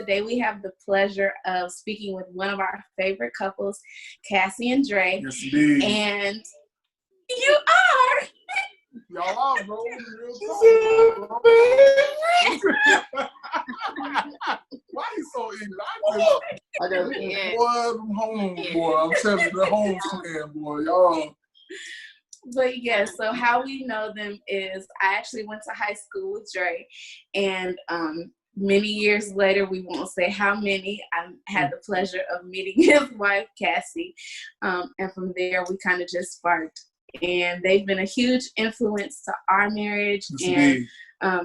today we have the pleasure of speaking with one of our favorite couples, Kassy and Dre. Yes, indeed. And you are. Y'all are, bro. Why you so ignorant? I got boy, I'm home, boy. I'm telling you, the home fan, boy. Y'all. But yeah, so how we know them is I actually went to high school with Dre, and many years later, we won't say how many, I had the pleasure of meeting his wife, Kassy, and from there we kind of just sparked. And they've been a huge influence to our marriage and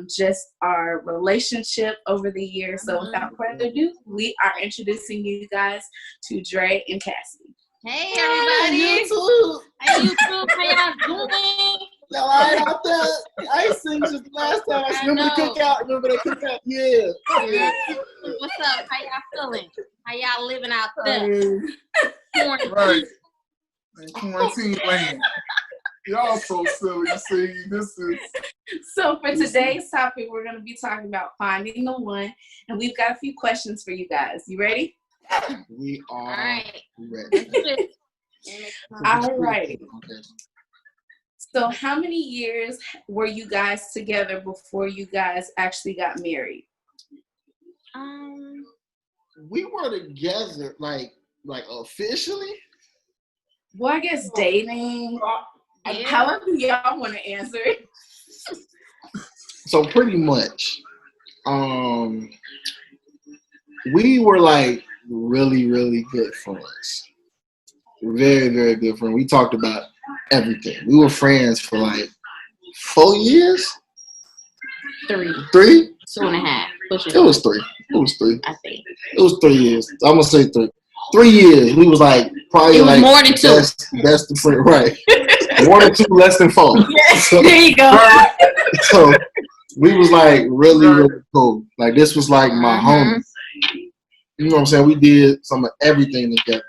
just our relationship over the years. So without further ado, we are introducing you guys to Dre and Kassy. Hey everybody! YouTube. Hey YouTube, how y'all doing? Yo, I ain't seen since the last time. I remember the cookout. Remember that cookout? Yeah. What's up? How y'all feeling? How y'all living out there? Right. Quarantine land. Y'all so silly. See, this is. So for today's topic, we're going to be talking about finding the one, and we've got a few questions for you guys. You ready? We are right. ready. All right. So how many years were you guys together before you guys actually got married? We were together, like officially. Well, I guess dating. Yeah. However y'all want to answer it. So pretty much, we were like really, really good friends. Very, very good friends. We talked about everything. We were friends for like 4 years. 3. 3? 2.5. It was 3. It was 3. I think. It was 3 years. I'm gonna say 3. 3 years. We was like probably it was like more than 2. Best of friend, right? 1 or 2, less than 4. Yes, So, there you go. so we was like really, really cool. Like this was like my homie. You know what I'm saying? We did some of everything together.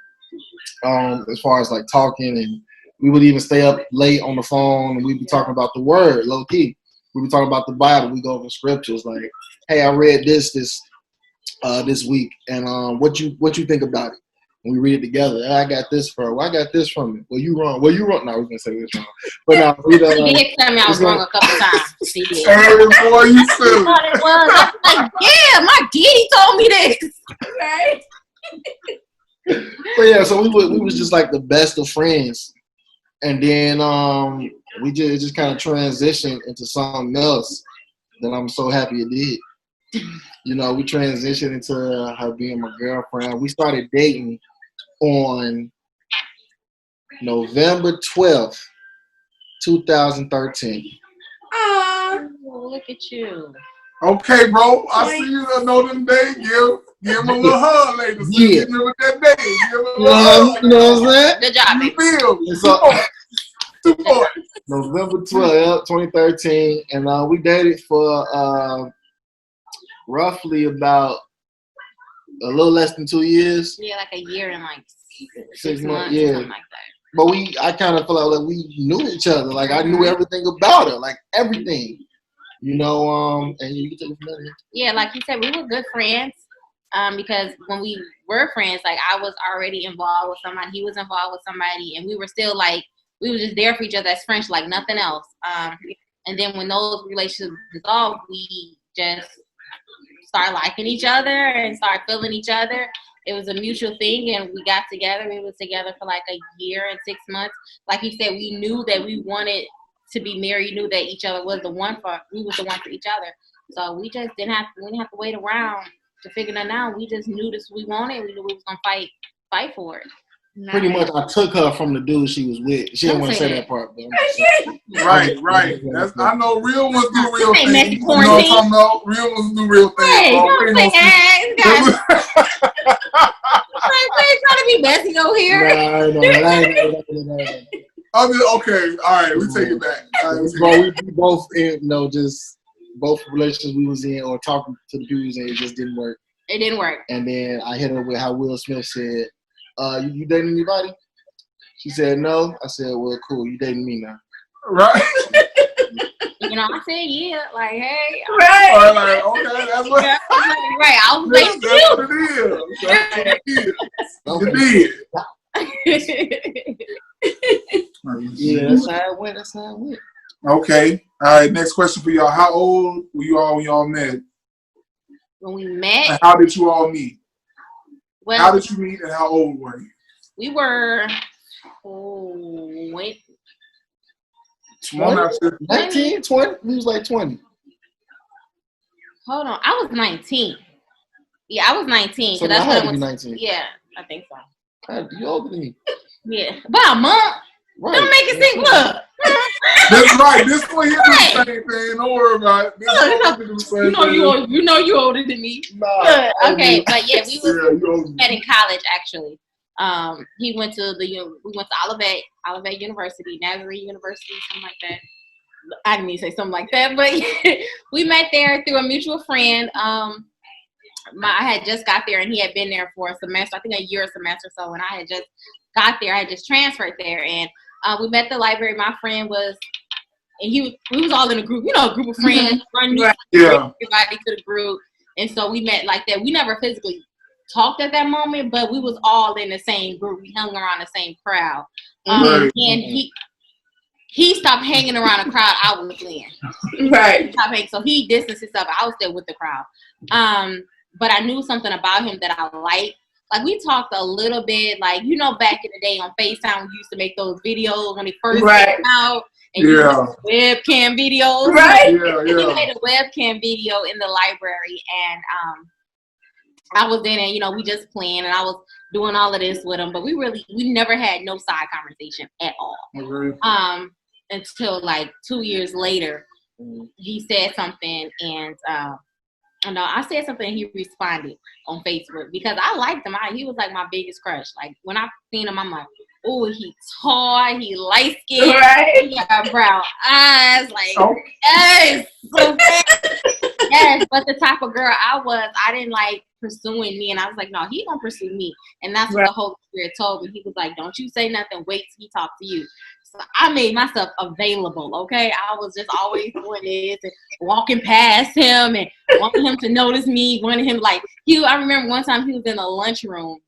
As far as like talking, and we would even stay up late on the phone, and we'd be talking about the word, low key. We'd be talking about the Bible. We go over scriptures like, "Hey, I read this week, and what you think about it?" And we read it together. I got this from. Well, I got this from it. Well, you wrong. Well, you wrong. No, we're gonna say this wrong. But no, He did tell me I was wrong a couple times. He did. Hey, boy, you silly. What it was? I was like, yeah, my daddy told me this. Right? But yeah, so we was just like the best of friends, and then we just kind of transitioned into something else that I'm so happy it did. You know, we transitioned into her being my girlfriend. We started dating on November 12th, 2013. Oh, look at you. Okay, bro. I see you. I know them days. Give him a little hug later. So Yeah. you remember that day. Give him a You little hug. know what I'm saying? Good job, baby. You feel? And so, 2 points. November 12th, 2013, and we dated for roughly about a little less than 2 years. Yeah, like a year and like 6 months, months, yeah. something like that. But I kind of felt like we knew each other. Like I knew everything about her, like everything. You know, and you can take it from there. Yeah, like you said, we were good friends. Because when we were friends, like I was already involved with somebody, he was involved with somebody, and we were still like we were just there for each other as friends, like nothing else. And then when those relationships dissolved, we just started liking each other and started feeling each other. It was a mutual thing, and we got together. We were together for like a year and 6 months. Like you said, we knew that we wanted to be married. Knew that each other was the one for. We was the one for each other. So we just didn't have to wait around to figure that out. We just knew this we wanted. We knew we was gonna fight for it. Pretty much, I took her from the dude she was with. She didn't want to say that part, but Right. I know real ones do real Hey, things. You know quarantine. what I'm talking about? Real ones do real things. Hey, bro. don't say that, guys. I ain't trying to be messy over here. No. I'm just, okay, all right, we take it back. We both, just both relationships we was in or talking to the people we was in, it just didn't work. It didn't work. And then I hit her with how Will Smith said, you dating anybody? She said no. I said, well, cool, you dating me now. Right. You You know, I said, yeah, like, hey. Right. Like, okay, that's what. Right. I was like, that's what it is. Yeah, that's how it went. That's how it went. Okay. All right. Next question for y'all. How old were you all when y'all met? When we met. And how did you all meet? Well, how did you meet and how old were you? We were 20? 19, 20? We was like 20. Hold on. I was 19. Yeah, I was 19. So that's I had to be 19. Yeah, I think so. God, you older than me. Yeah. About a month. Right. Don't make it seem look. That's right. This one here do the same thing. Don't worry about it. You know you older than me. Nah, okay, but yeah, we met in college actually. We went to Olivet University, Nazarene University, something like that. I didn't mean to say something like that, but we met there through a mutual friend. I had just got there and he had been there for a semester, I think a year or semester or so. When I had just got there, I had just transferred there, and we met at the library. My friend was, and we was all in a group, a group of friends, everybody to the group, and so we met like that. We never physically talked at that moment, but we was all in the same group. We hung around the same crowd, and he stopped hanging around the crowd I was in. Right. So he distanced himself. I was still with the crowd. But I knew something about him that I liked. Like, we talked a little bit, like, back in the day on FaceTime, we used to make those videos when they first came out. And you made webcam videos. Right. He made a webcam video in the library. And I was in it, we just playing. And I was doing all of this with him. But we never had no side conversation at all. Until, like, 2 years later, he said something. And I said something and he responded on Facebook because I liked him. He was like my biggest crush. Like, when I seen him, I'm like, oh, he tall, he light skinned, right? He got brown eyes, like yes, so yes. But the type of girl I didn't like pursuing me, and I was like, no, he gonna pursue me, and that's what the Holy Spirit told me. He was like, don't you say nothing, wait till he talk to you. So I made myself available, okay? I was just always doing this and walking past him and wanting him to notice me, wanting him I remember one time he was in the lunchroom,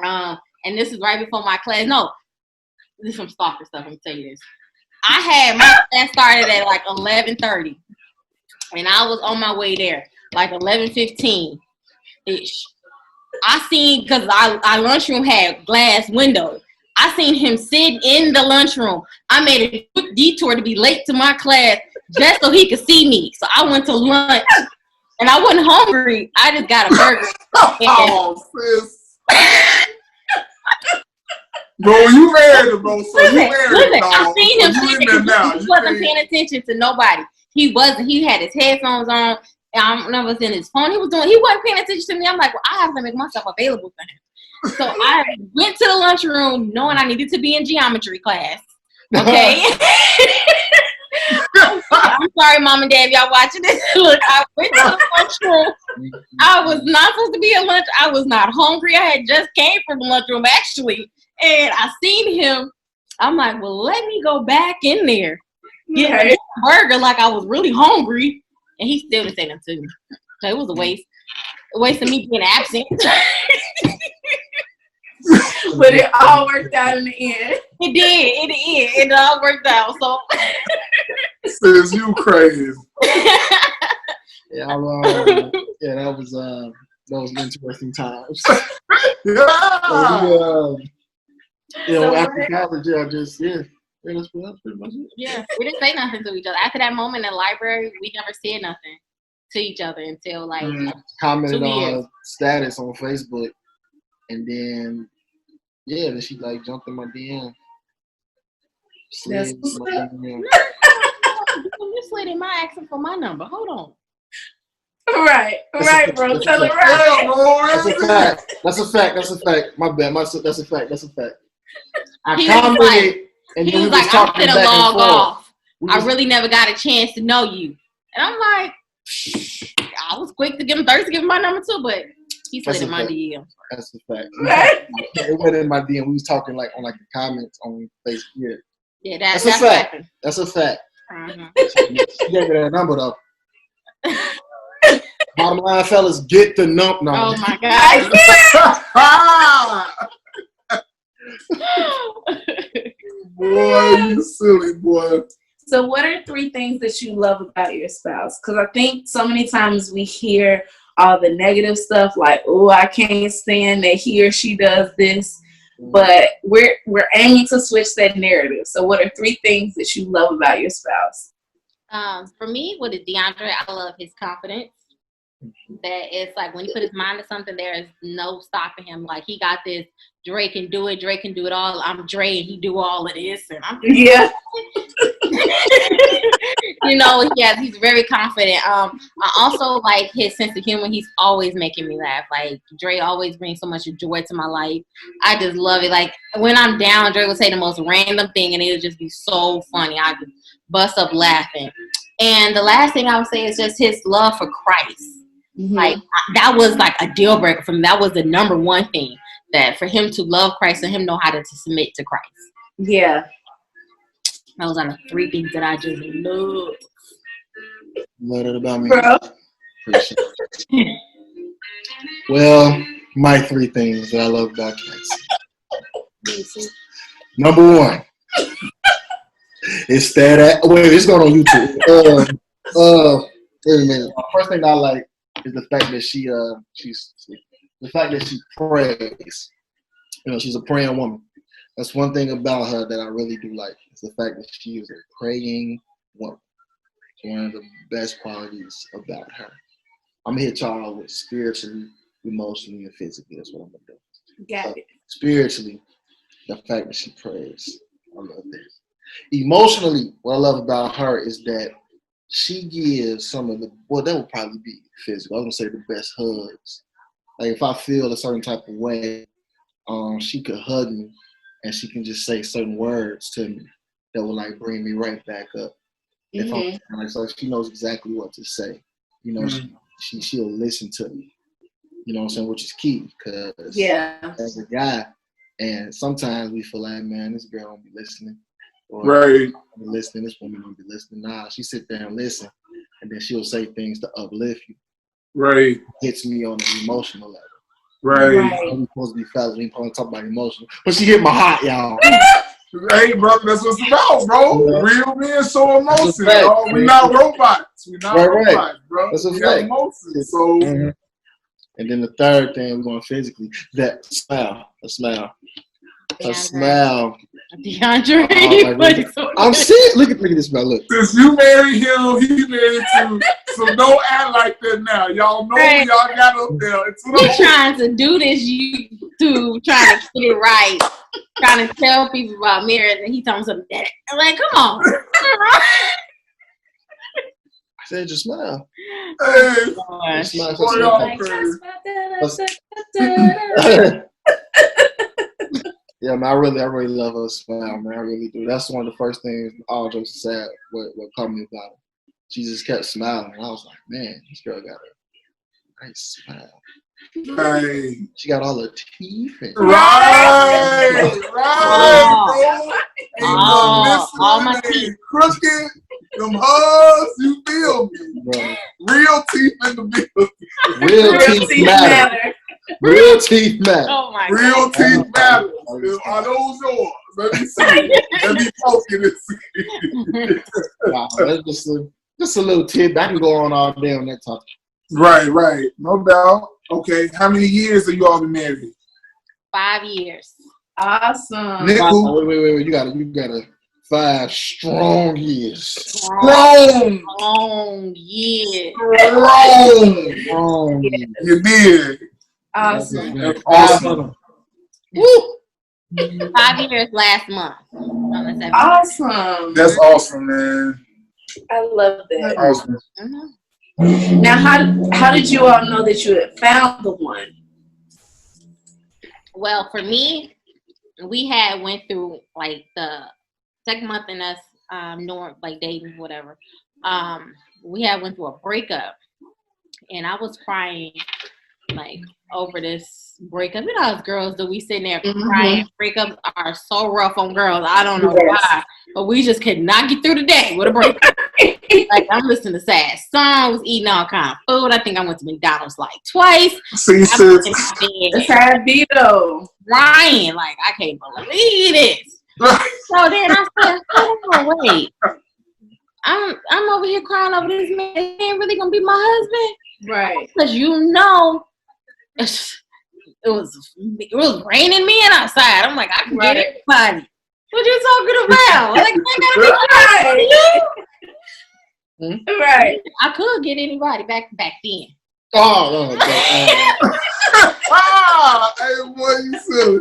and this is right before my class. No, this is some stalker stuff, let me tell you this. I had my class started at like 11:30, and I was on my way there, like 11:15-ish. I seen, because our lunchroom had glass windows. I seen him sitting in the lunchroom. I made a quick detour to be late to my class just so he could see me. So I went to lunch, and I wasn't hungry. I just got a burger. Sis. Bro, you married, bro. So you married, I seen him sitting now. He wasn't paying attention to nobody. He wasn't. He had his headphones on. I was in his phone. He wasn't paying attention to me. I'm like, well, I have to make myself available for him. So I went to the lunchroom knowing I needed to be in geometry class. Okay. I'm sorry, Mom and Dad, y'all watching this. Look, I went to the lunchroom. I was not supposed to be at lunch. I was not hungry. I had just came from the lunchroom, actually. And I seen him. I'm like, well, let me go back in there. Get a burger like I was really hungry. And he still didn't say nothing to me. So it was a waste. A waste of me being absent. But it all worked out in the end. It did. It all worked out. So Says you crazy. Yeah, that was interesting times. So after college, that's pretty much it. Yeah, we didn't say nothing to each other. After that moment in the library, we never said nothing to each other until like commented on her status on Facebook, and then then she like jumped in my DM. You slid in my asking for my number. Hold on. Right, bro. Tell it right. That's a fact. My bad. That's a fact. I he commented, and he was like, I'm gonna log off. I really never got a chance to know you. And I'm like, I was quick to give him my number too, but he slid in my DM. That's a fact. It went in my DM. We was talking like on like the comments on Facebook. Yeah, that's a fact. Happened. That's a fact. She gave me that number though. Bottom line, fellas, get the number. No. Oh my God. Boy, you silly boy. So what are 3 things that you love about your spouse? Because I think so many times we hear all the negative stuff like, oh, I can't stand that he or she does this. But we're aiming to switch that narrative. So what are 3 things that you love about your spouse? For me, with DeAndre, I love his confidence. That it's like when he put his mind to something, there is no stopping him. Like he got this. Dre can do it. Dre can do it all. I'm Dre, and he do all of this. And I'm yeah. He's very confident. I also like his sense of humor. He's always making me laugh. Like Dre always brings so much joy to my life. I just love it. Like when I'm down, Dre will say the most random thing, and it would just be so funny. I just bust up laughing. And the last thing I would say is just his love for Christ. Mm-hmm. Like that was like a deal breaker for me. That was the number one thing, that for him to love Christ and him know how to submit to Christ. Yeah. Those are the 3 things that I just love. Love it about me. Bro. Well, my 3 things that I love about Kassy. Number 1. It's that it's going on YouTube. Wait a minute. First thing I like is the fact that she prays. She's a praying woman. That's one thing about her that I really do like. It's the fact that she is a praying woman. It's one of the best qualities about her. I'm gonna hit y'all with spiritually, emotionally, and physically. That's what I'm gonna do. Got it. Spiritually, the fact that she prays. I love this. Emotionally, what I love about her is that she gives some of the, that would probably be physical. I was gonna say the best hugs. Like if I feel a certain type of way, she could hug me and she can just say certain words to me that will like bring me right back up. Mm-hmm. So she knows exactly what to say. She'll listen to me. You know what I'm saying? Which is key because as a guy, and sometimes we feel like, man, this girl don't be listening. Or right. Listening, this woman don't be listening. Nah, she sit there and listen, and then she'll say things to uplift you. Right. Hits me on an emotional level. Right. We're supposed to be fellas. We ain't supposed to talk about emotional. But she hit my heart, y'all. Hey, brother, that's what it's about, bro. Yeah. Real men show emotion. We're not robots. We're not robots, bro. That's a we fact. got emotions. So. Mm-hmm. And then the third thing, we're going physically. That smile. A smile. A smile. DeAndre. I'm serious. Look at this smile. Look. Since you married him, he married you. So don't act like that now. Y'all know y'all got up there. He's trying to do this trying to get it right. Trying to tell people about marriage, and he telling something that. I'm like, come on. I said just smile. Hey. Smile. Yeah, man, I really love her smile, man. I really do. That's one of the first things, all jokes aside, what caught me about her. She just kept smiling. And I was like, man, this girl got a nice smile. Right. She got all her teeth. And right, bro. All my teeth. Crooked, them hugs, you feel me. Right. Real teeth in the building. Real teeth matter. Real teeth matter. Oh my Real teeth matter. Are those yours? Let me see. Let me poke it. Wow, that's just a little tip. I can go on all day on that topic. Right. No doubt. Okay, how many years have you all been married? 5 years. Awesome. Wait. You got 5 strong years. Strong years. Strong. You did. Awesome. That's awesome. Woo! 5 years last month. Awesome. That's awesome, man. I love that. That's awesome. Mm-hmm. Now, how did you all know that you had found the one? Well, for me, we went through like the second month in us dating, whatever. We went through a breakup, and I was crying like over this breakup. You know how us girls do. We sitting there crying. Breakups are so rough on girls. I don't know why. but we just could not get through the day with a break. Like, I'm listening to sad songs, eating all kind of food. I think I went to McDonald's like twice. See, sis. It's how it be though. Ryan, like, I can't believe this. So then I said, oh, wait. I'm over here crying over this man. He ain't really gonna be my husband, Right? because it was raining men outside. I'm like, I can get anybody. What you talking about? Like, I gotta be crying for you. Right. I could get anybody back then. Oh, no. Hey, boy, you silly.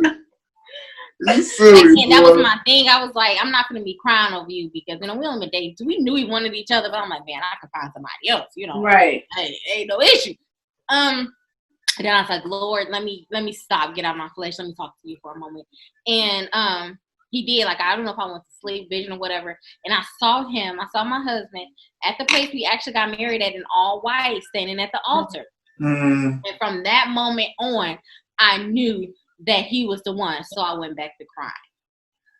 You silly, And that was my thing. I was like, I'm not gonna be crying over you because we only been dating. We knew we wanted each other, but I'm like, man, I can find somebody else. Right? Hey, ain't no issue. And then I was like, Lord, let me stop, get out of my flesh. Let me talk to you for a moment. And he did. Like, I don't know if I went to sleep, vision or whatever. And I saw my husband at the place we actually got married at in all white, standing at the altar. And from that moment on, I knew that he was the one. So I went back to crying.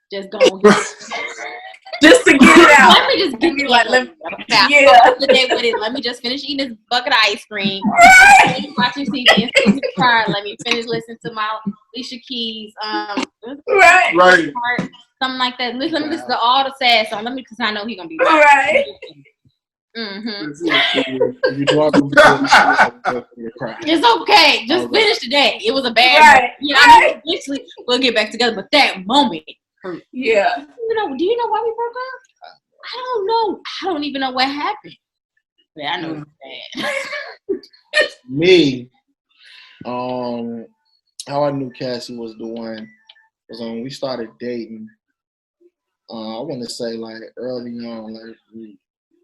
Just going. Just to get it out. Let me just get me like, let me just finish eating this bucket of ice cream. Watching TV and cry. Let me finish listening to my Alicia Keys. Right. Something like that. Let me listen to all the sad songs. Because I know he's gonna be right. It's okay. Just finish the day. It was a bad moment. Eventually we'll get back together. But that moment. Yeah. Do you know why we broke up? I don't know. I don't even know what happened. But I know it's bad. Me, how I knew Kassy was the one was when we started dating. I want to say like early on, like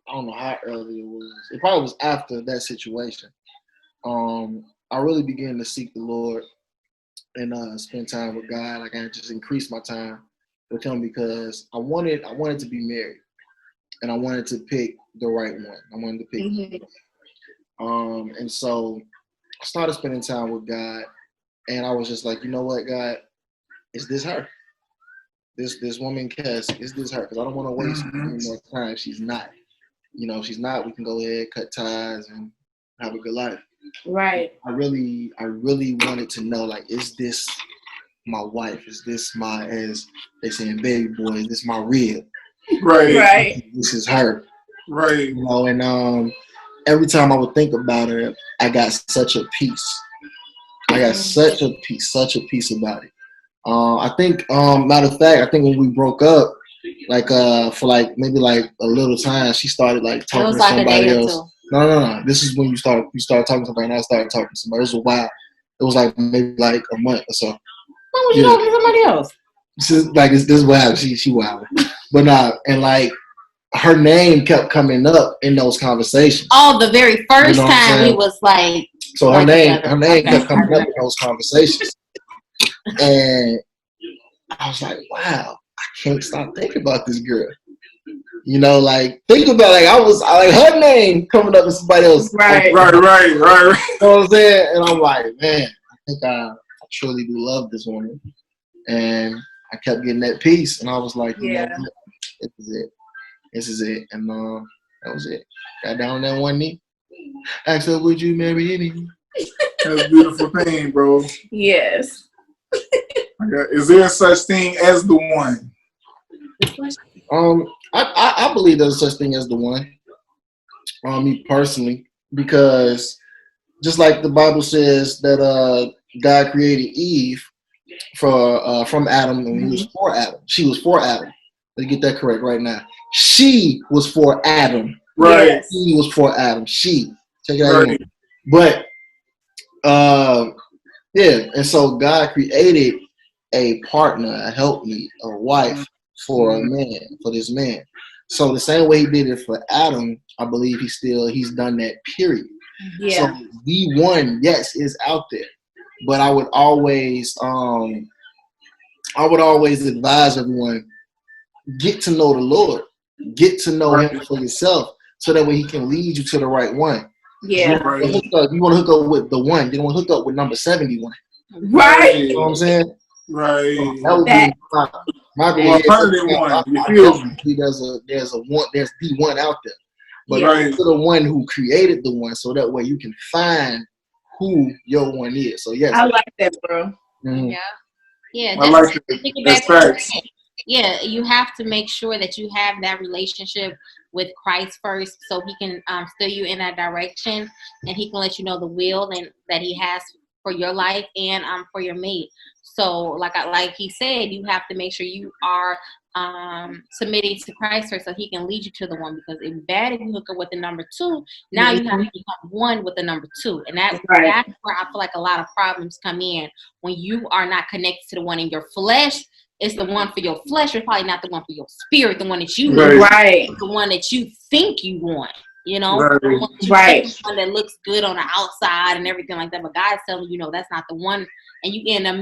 I don't know how early it was. It probably was after that situation. I really began to seek the Lord and spend time with God. Like I just increased my time with Him because I wanted to be married, and I wanted to pick the right one. I wanted to pick. And so I started spending time with God, and I was just like, you know what, God, is this her? This woman, Kassy, is this her? Because I don't want to waste any more time. She's not. She's not. We can go ahead, cut ties, and have a good life. Right. I really wanted to know, like, is this my wife? Is this my, as they say in baby boy, is this my rib? Right. This is her. Right. And every time I would think about her, I got such a peace. I got such a peace about it. I think, matter of fact, I think when we broke up, like for like maybe like a little time, she started like talking to somebody else. No. This is when you started talking to somebody, and I started talking to somebody. It was a while. It was like maybe like a month or so. When was you talking to somebody else? This is what happened. She wild, but and like her name kept coming up in those conversations. Oh, the very first time we was like. So her name kept coming up in those conversations, and I was like, wow, I can't stop thinking about this girl. Like think about her name coming up with somebody else. Right. You know what I'm saying? And I'm like, man, I think I truly do love this woman. And I kept getting that peace, and I was like, you know what? This is it. And that was it. Got down on that one knee. Asked her, would you marry me? That's a beautiful thing, bro. Yes. Is there such thing as the one? I believe there's such thing as the one. Me personally, because just like the Bible says that God created Eve from Adam, and he was for Adam. She was for Adam. Let's get that correct right now. She was for Adam. Right. Yes. He was for Adam. She. Check it out. Right. But and so God created a partner, a helpmeet, a wife for a man, for this man. So the same way he did it for Adam, I believe he's done that, period. Yeah. So the one, yes, is out there. But I would always advise everyone, get to know the Lord. Get to know him for yourself, so that way he can lead you to the right one. Yeah. You want to hook up with the one. You don't want to hook up with number 71. Right. You know what I'm saying? Right. That would be Michael, alternative one. You feel me? There's the one out there, but right. you're the one who created the one, so that way you can find who your one is. So yes, I like that, bro. Mm-hmm. Yeah. I like it. Yeah, you have to make sure that you have that relationship with Christ first, so He can steer you in that direction, and He can let you know the will and that He has for your life and for your mate. So, like he said, you have to make sure you are submitting to Christ first, so He can lead you to the one. Because it's bad if you hook up with the number two. Now you have to become one with the number two, and that's where I feel like a lot of problems come in when you are not connected to the one in your flesh. It's the one for your flesh, but probably not the one for your spirit, the one that you need, the one that you think you want, you know, the one that looks good on the outside and everything like that. But God's telling you, that's not the one, and you end up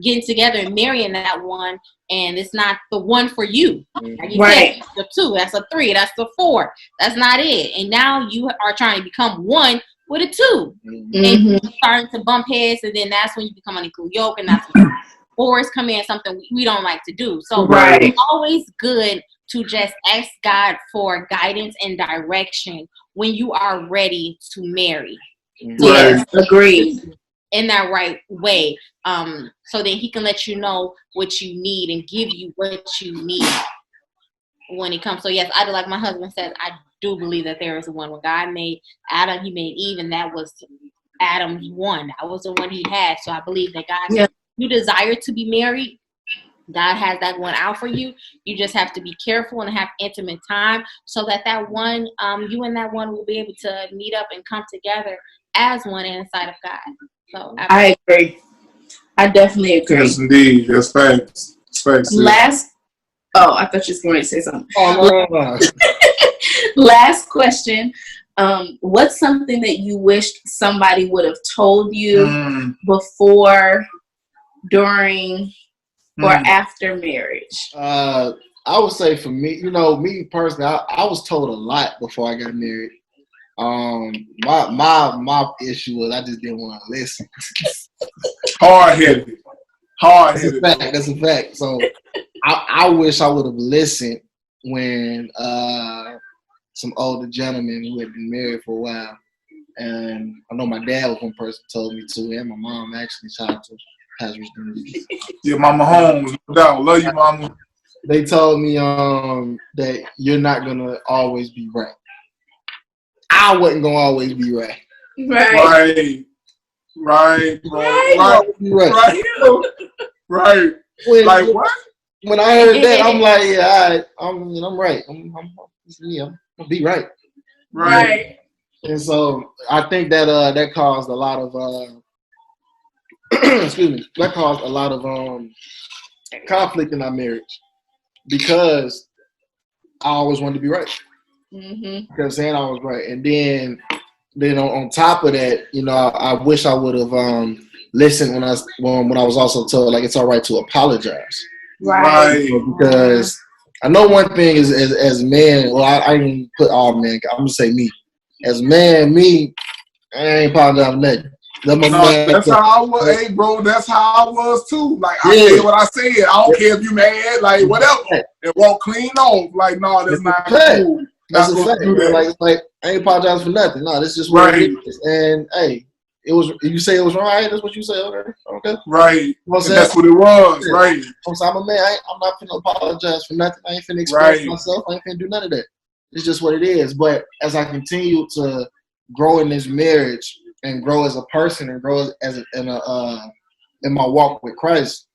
getting together and marrying that one, and it's not the one for you. Like you said, that's a 2, that's a 3, that's a 4. That's not it. And now you are trying to become one with a 2, and you're starting to bump heads, and then that's when you become unequal yoke, and that's when wars come in, something we don't like to do. So it's always good to just ask God for guidance and direction when you are ready to marry. Yes, agreed. In that right way. So then He can let you know what you need and give you what you need when it comes. So yes, I do, like my husband said, I do believe that there is one. When God made Adam, He made Eve, and that was Adam's one. That was the one He had. So I believe that God, you desire to be married, God has that one out for you. You just have to be careful and have intimate time so that one, you and that one will be able to meet up and come together as one inside of God. So I agree. I definitely agree. Yes, indeed. That's facts. I thought you was going to say something. No. Last question. What's something that you wished somebody would have told you before, during, or after marriage? I would say for me, me personally, I was told a lot before I got married. My issue was I just didn't want to listen. Hard-headed. That's a fact. So I wish I would have listened when some older gentlemen who had been married for a while, and I know my dad was one person who told me to, and my mom actually. Shout out to Pastor. Yeah, Mama Holmes, no doubt. Love you, Mama. They told me that you're not gonna always be right. I wasn't gonna always be right. Right. Like what? When I heard that, I'm like, yeah, I'm right. I'm gonna be right. Right. And so I think that that caused a lot of excuse me. That caused a lot of conflict in our marriage because I always wanted to be right. Because saying I was right, and then on top of that, I wish I would have listened when I was also told like it's all right to apologize. Right. Because I know one thing is as men. Well, I didn't put all men. I'm gonna say me. As man, I ain't apologizing nothing. That's how I was. Hey, bro, that's how I was too. Like I said what I said. I don't care if you mad. Like whatever. It won't clean off. Like no, that's not cool. That's a fact. Like I ain't apologize for nothing. No, this is just what it is. And hey, it was. You say it was right. That's what you say. Okay. Right. That's what it was. Right. I'm a man. I'm not finna apologize for nothing. I ain't finna express myself. I ain't finna do none of that. It's just what it is. But as I continue to grow in this marriage and grow as a person and grow in my walk with Christ,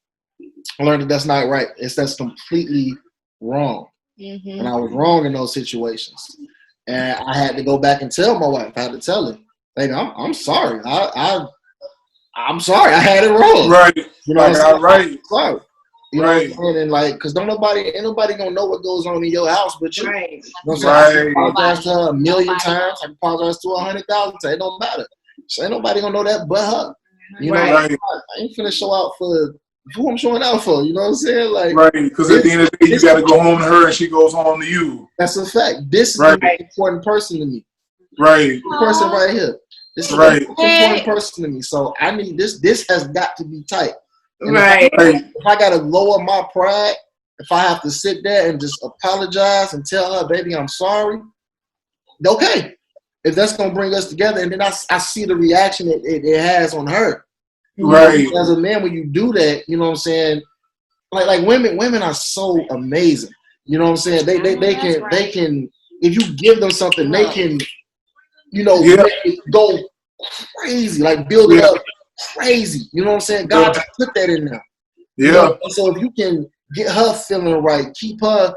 I learned that that's not right. That's completely wrong. And I was wrong in those situations. And I had to go back and tell my wife. I had to tell her, like, I'm sorry. I'm sorry. I had it wrong. Right. Right. Sorry. You know what I'm saying? And like, cause ain't nobody gonna know what goes on in your house but you. Right. You know what I'm saying? I apologize to her 1,000,000 times. I apologize to her 100,000 times. It don't matter. So ain't nobody gonna know that but her. You know, I ain't finna show out for who I'm showing out for. You know what I'm saying? Like, right. Because at the end of the day, you got to go home to her, and she goes home to you. That's a fact. This is an important person to me. Right. The person right here. This is an important person to me. So I need this. This has got to be tight. And if I gotta lower my pride if I have to sit there and just apologize and tell her, baby, I'm sorry, okay. If that's gonna bring us together, and then I see the reaction it has on her. Right. As a man, when you do that, you know what I'm saying? Like women are so amazing. You know what I'm saying? They can if you give them something, they can, make it go crazy, like build it up crazy. You know what I'm saying? God put that in there. Yeah. You know? And so if you can get her feeling right, keep her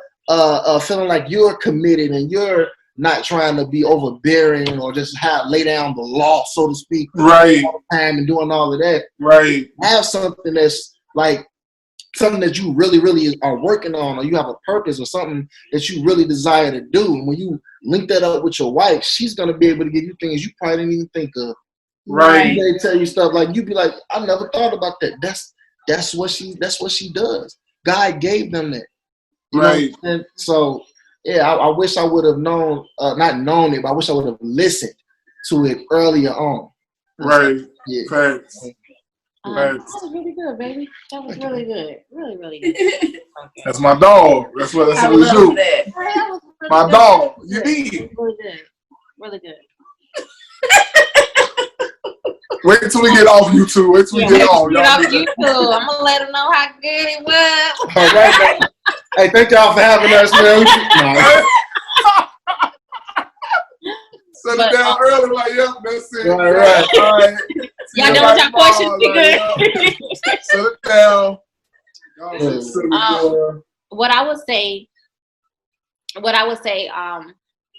feeling like you're committed and you're not trying to be overbearing or just lay down the law, so to speak, right, all the time and doing all of that. Right. Have something that's like something that you really, really are working on, or you have a purpose or something that you really desire to do. And when you link that up with your wife, she's gonna be able to give you things you probably didn't even think of. Right. They tell you stuff like you'd be like, I never thought about that. That's what she does. God gave them that. You right. know? So yeah, I wish I would have known, not known it, but I wish I would have listened to it earlier on. Right. Yeah. Facts. That was really good, baby. That was really good. Really, really good. Okay. That's my dog. That's what we do. That. That was really my good. dog. You need. Really good. Really good. Wait till we get off YouTube. Wait till we get off. Get off YouTube. I'm gonna let them know how good it was. All right, man. Hey, thank y'all for having us, man. Set it down early, like, yep, that's it. Right. All right. Y'all know what y'all questions be good. Set it down. What I would say,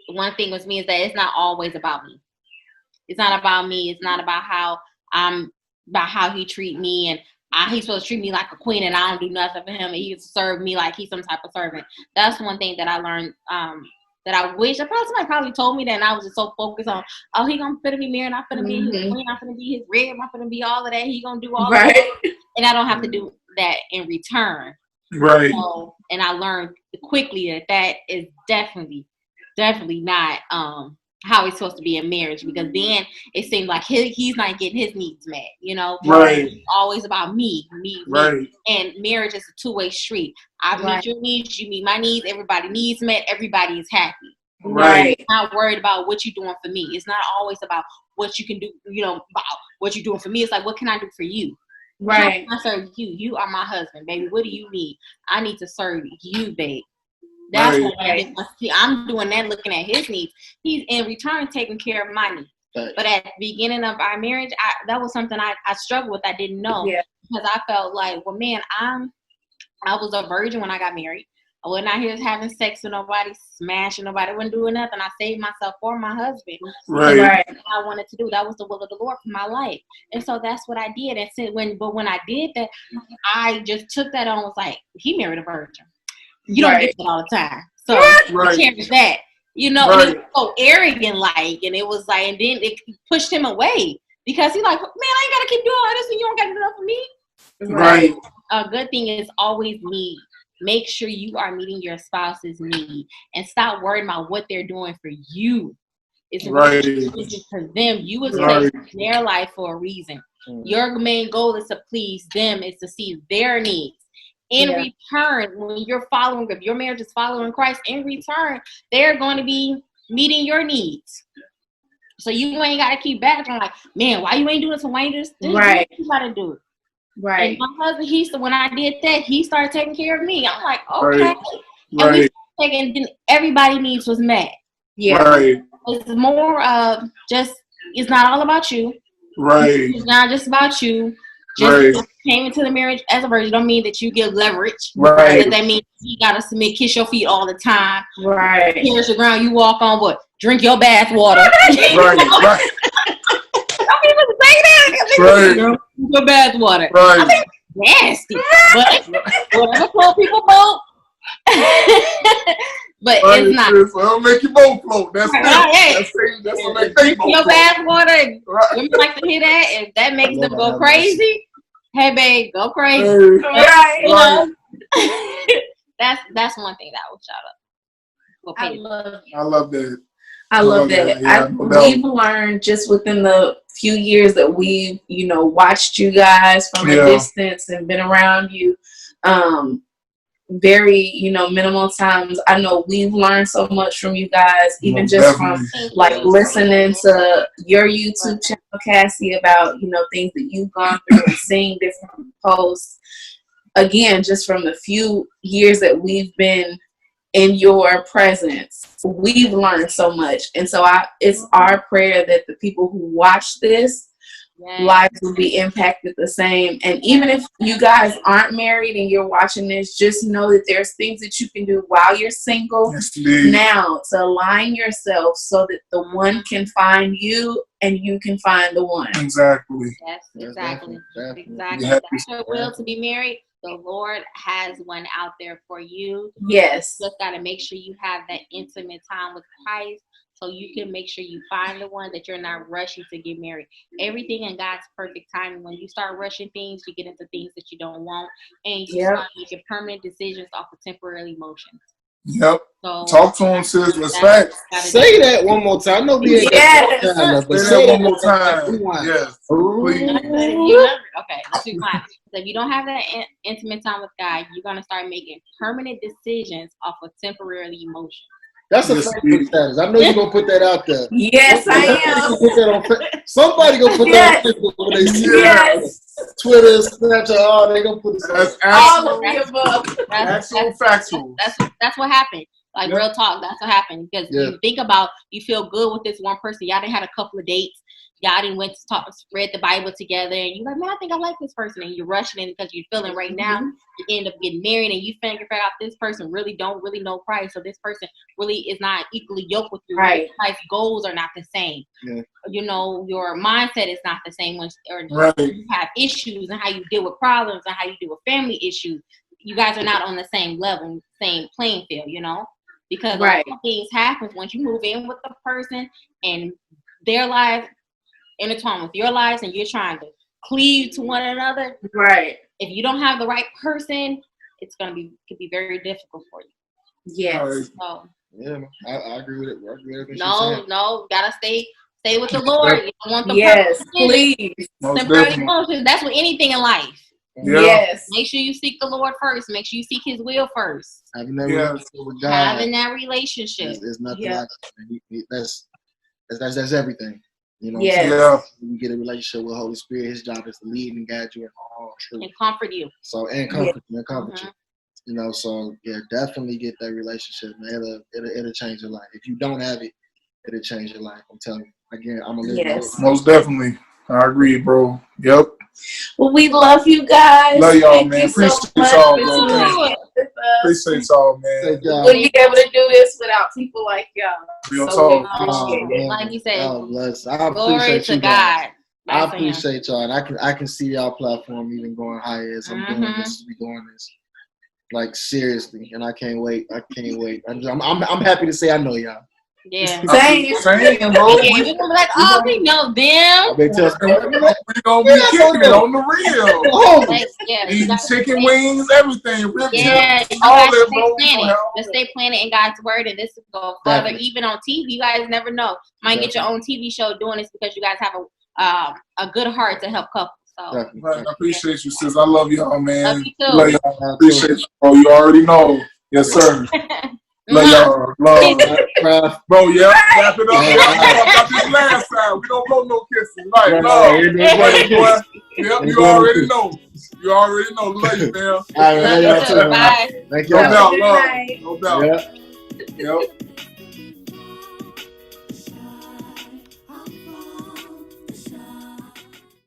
one thing with me is that it's not always about me. It's not about me. It's not about how he treat me, and he's supposed to treat me like a queen, and I don't do nothing for him, and he serve me like he's some type of servant. That's one thing that I learned. That I wish somebody probably told me that, and I was just so focused on, he gonna finna be married, I'm finna be his queen, I'm finna be his rib, I'm finna be all of that. He gonna do all of that, and I don't have to do that in return. Right. So, and I learned quickly that is definitely not how it's supposed to be in marriage, because then it seems like he's not getting his needs met, Right. It's always about me. Right. And marriage is a two-way street. I meet your needs, you meet my needs, everybody needs met, everybody is happy. Right. I'm not worried about what you're doing for me. It's not always about what you can do, about what you're doing for me. It's like, what can I do for you? Right. How can I serve you? You are my husband, baby. What do you need? I need to serve you, babe. That's what I'm doing that, looking at his needs. He's in return taking care of my needs. Right. But at the beginning of our marriage, that was something I struggled with. I didn't know because I felt like, well, man, I was a virgin when I got married. I wasn't out here having sex with nobody, smashing nobody, I wasn't doing nothing. I saved myself for my husband. Right. I wanted to do. That was the will of the Lord for my life. And so that's what I did. And when I did that, I just took that on, was like, he married a virgin. You don't get that all the time. So I cherish that. And it was so arrogant like, and it was like, and then it pushed him away because he's like, man, I ain't gotta keep doing all this and you don't gotta do that for me. Right. A good thing is always need. Make sure you are meeting your spouse's need and stop worrying about what they're doing for you. It's for them. You was placed in their life for a reason. Your main goal is to please them, is to see their needs. In return, when you're following, if your marriage is following Christ, in return, they're going to be meeting your needs. So you ain't got to keep back on like, man, why you ain't doing this? Why you just right? You got to do it. Right. And my husband, when I did that, he started taking care of me. I'm like, okay. And we started then everybody needs was met. Yeah. Right. It's more of just, it's not all about you. Right. It's not just about you. Just came into the marriage as a virgin don't mean that you give leverage. Right. That means you gotta submit, kiss your feet all the time. Right. Here's the ground you walk on, but drink your bath water. Right. Some people say that. Right. Drink your bath water. Right. I think it's nasty. But whatever float people boat. But it's not. It'll make you both float. That's that's what make drink your bath water. Women like to hear that. If that makes them go crazy, hey babe, go crazy. Right. That's one thing that I would shout out. I love that. I love that. Yeah, we've learned just within the few years that we've, watched you guys from a distance and been around you. very, minimal times. I know we've learned so much from you guys, even just from like listening to your YouTube channel, Kassy, about, things that you've gone through and seeing different posts. Again, just from the few years that we've been in your presence, we've learned so much. And so it's our prayer that the people who watch this, lives will be impacted the same. And even if you guys aren't married and you're watching this, just know that there's things that you can do while you're single now to align yourself so that the one can find you and you can find the one. Exactly. Yes, exactly. Exactly. That's your will to be married. The Lord has one out there for you. Yes. You just got to make sure you have that intimate time with Christ, so you can make sure you find the one, that you're not rushing to get married. Everything in God's perfect timing. When you start rushing things, you get into things that you don't want, and you start making permanent decisions off of temporary emotions. Yep. So, talk to him, sis. Respect. Say that one more time. I know we ain't got time, but say that one more time. Yes. Please. Okay, let's be quiet. So if you don't have that intimate time with God, you're going to start making permanent decisions off of temporary emotions. That's a Facebook status. I know you're going to put that out there. Yes, I am. Somebody going to put that on Facebook when they see it. Twitter, Snapchat, they going to put it. That's all of the above. Actual factual. That's what happened. Like, real talk, that's what happened. Because you think about, you feel good with this one person. Y'all done had a couple of dates. Y'all done went to read the Bible together. And you're like, man, I think I like this person. And you're rushing in because you're feeling right now. You end up getting married and you figure out this person really don't really know Christ. So this person really is not equally yoked with you. Right. Christ's goals are not the same. Yeah. Your mindset is not the same. You have issues and how you deal with problems and how you deal with family issues. You guys are not on the same level, same playing field, Because things happen once you move in with the person and their lives intertwine with your lives and you're trying to cleave to one another. Right. If you don't have the right person, could be very difficult for you. Yes. So, yeah, I agree with it. I agree with No, gotta stay with the Lord. You don't want the person. Please. Temporary emotions. That's with anything in life. Yeah. Yes. Make sure you seek the Lord first. Make sure you seek His will first. Having that relationship with God. Having that relationship. Is nothing like that. That's everything. Yes. When you get a relationship with the Holy Spirit, His job is to lead and guide you in all truth. And comfort you. So, and comfort you. So definitely get that relationship, man. It'll change your life. If you don't have it, it'll change your life. I'm telling you. Again, I'm gonna live most definitely. I agree, bro. Yep. Well, we love you guys. Love y'all, Thank man. you so Appreciate much y'all, for tuning in with us. Appreciate y'all, man. Wouldn't be able to do this without people like y'all. Real so talk. Like you said, I glory to God. I appreciate y'all, and I can see y'all platform even going higher as I'm doing this, as we doing this. Like, seriously, and I can't wait. I'm happy to say I know y'all. Yeah. Same, bro. We're gonna be like, we know them. We're gonna be kicking it on the real. Eating chicken wings, everything. All that, bro. Let's stay planted in God's word, and this will go further. Even on TV, you guys never know. Might get your own TV show doing this because you guys have a good heart to help couples. So I appreciate you, sis. I love y'all, man. Love you too. Love y'all. Appreciate you, bro. You already know. Yes, sir. Love y'all. Love. Bro, yeah. Wrap it up. Got this last time. We don't blow no kisses. Right, love. Yep, you already know. You already know. Love you, man. All right, Bye. Thank you. No doubt, love. No doubt. Yep.